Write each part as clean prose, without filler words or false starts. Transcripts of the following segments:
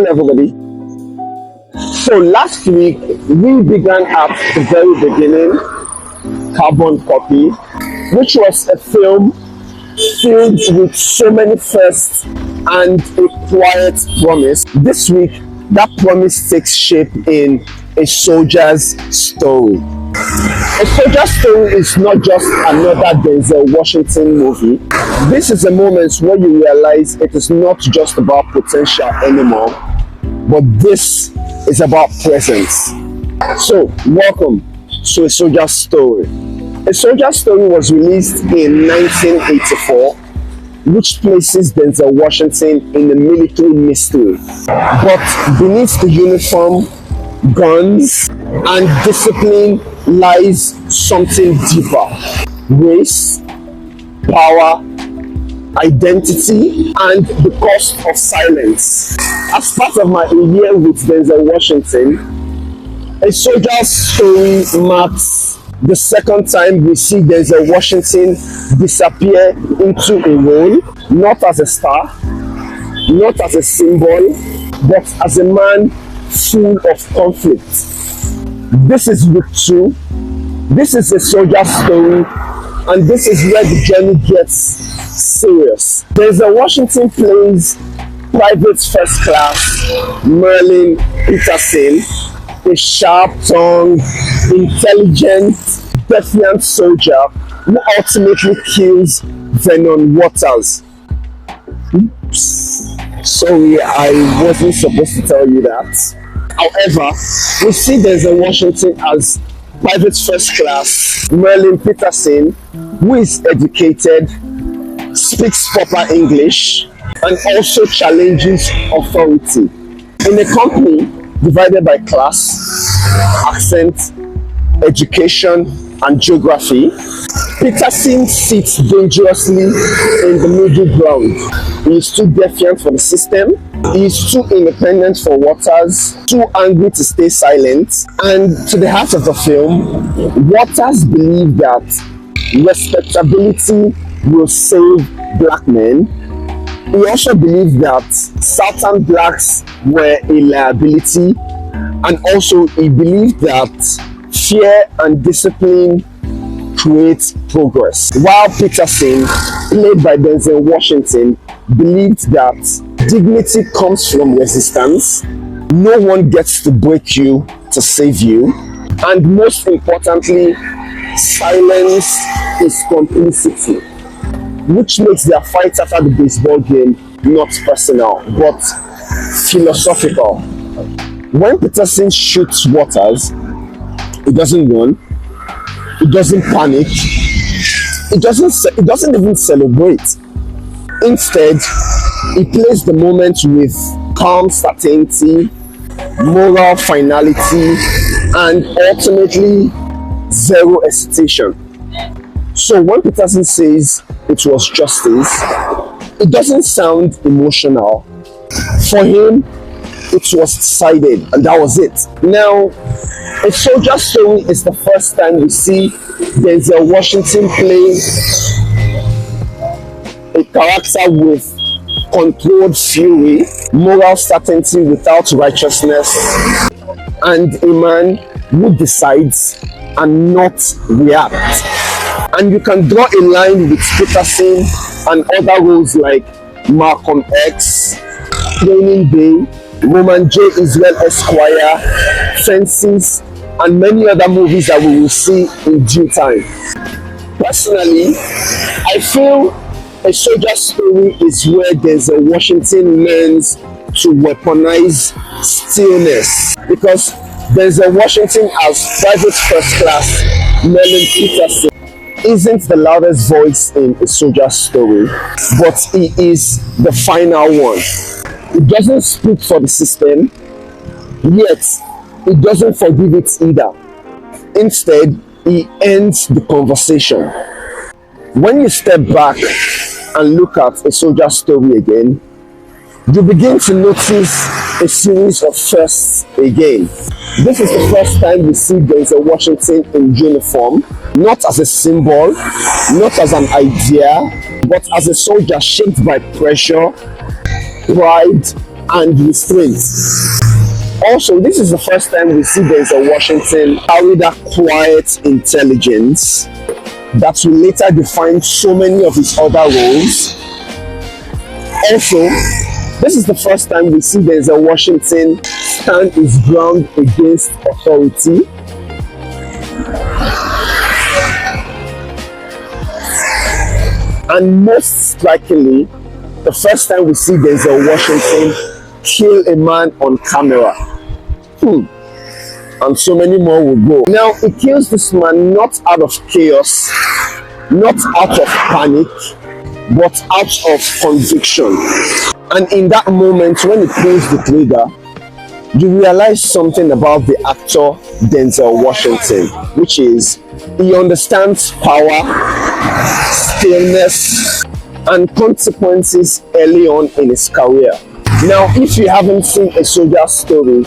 Hello everybody. So last week we began at the very beginning Carbon Copy, which was a film filled with so many firsts and a quiet promise. This week that promise takes shape in A Soldier's Story. A Soldier's Story is not just another Denzel Washington movie. This is a moment where you realize it is not just about potential anymore, but this is about presence. So, welcome to A Soldier's Story. A Soldier's Story was released in 1984, which places Denzel Washington in the military mystery. But beneath the uniform, guns, and discipline lies something deeper: race, power, identity, and the cost of silence. As part of my year with Denzel Washington, A Soldier's Story marks the second time we see Denzel Washington disappear into a role, not as a star, not as a symbol, but as a man full of conflict. This is week 2. This is A Soldier's Story, and this is where the journey gets serious. Denzel Washington plays Private First Class Merlin Petersen, a sharp-tongued, intelligent, defiant soldier who ultimately kills Vernon Waters. Oops. Sorry, I wasn't supposed to tell you that. However, we see Denzel Washington as Private First Class Merlin Petersen, who is educated, speaks proper English, and also challenges authority. In a company divided by class, accent, education, and geography, Petersen sits dangerously in the middle ground. He is too defiant for the system, he is too independent for Waters, too angry to stay silent, and to the heart of the film, Waters believed that respectability will save black men. He also believed that Southern blacks were a liability, and also he believed that fear and discipline creates progress. While Petersen, played by Denzel Washington, believed that dignity comes from resistance, no one gets to break you to save you, and most importantly, silence is complicity, which makes their fight after the baseball game not personal but philosophical. When Petersen shoots Waters, he doesn't run, he doesn't panic, he doesn't even celebrate. Instead, he plays the moment with calm certainty, moral finality, and ultimately zero hesitation. So when Petersen says it was justice, it doesn't sound emotional. For him, it was decided, and that was it. Now, A Soldier's Story is the first time we see Denzel Washington playing a character with controlled fury, moral certainty without righteousness, and a man who decides and not reacts. And you can draw a line with Petersen and other roles like Malcolm X, Training Day, Roman J. Israel Esquire, Fences, and many other movies that we will see in due time. Personally, I feel A Soldier's Story is where Denzel Washington learns to weaponize stillness, because Denzel Washington as Private First Class Merlin Petersen isn't the loudest voice in A Soldier's Story, but he is the final one. He doesn't speak for the system, yet he doesn't forgive it either. Instead, he ends the conversation. When you step back and look at A Soldier's Story again, you begin to notice a series of firsts again. This is the first time we see Denzel Washington in uniform, not as a symbol, not as an idea, but as a soldier shaped by pressure, pride, and restraint. Also, this is the first time we see Denzel Washington carry that quiet intelligence that will later define so many of his other roles. Also, this is the first time we see Denzel Washington stand his ground against authority. And most strikingly, the first time we see Denzel Washington kill a man on camera. And so many more will go. Now, he kills this man not out of chaos, not out of panic, but out of conviction. And in that moment, when he pulls the trigger, you realize something about the actor Denzel Washington, which is he understands power, stillness, and consequences early on in his career. Now, if you haven't seen A Soldier's Story,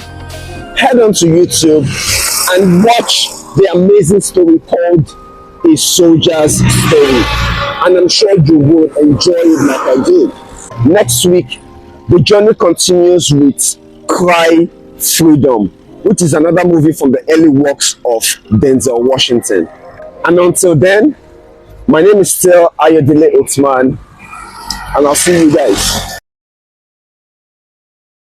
head on to YouTube and watch the amazing story called A Soldier's Story. And I'm sure you will enjoy it like I did. Next week, the journey continues with Cry Freedom, which is another movie from the early works of Denzel Washington. And until then, my name is still Ayodele Othman, and I'll see you guys.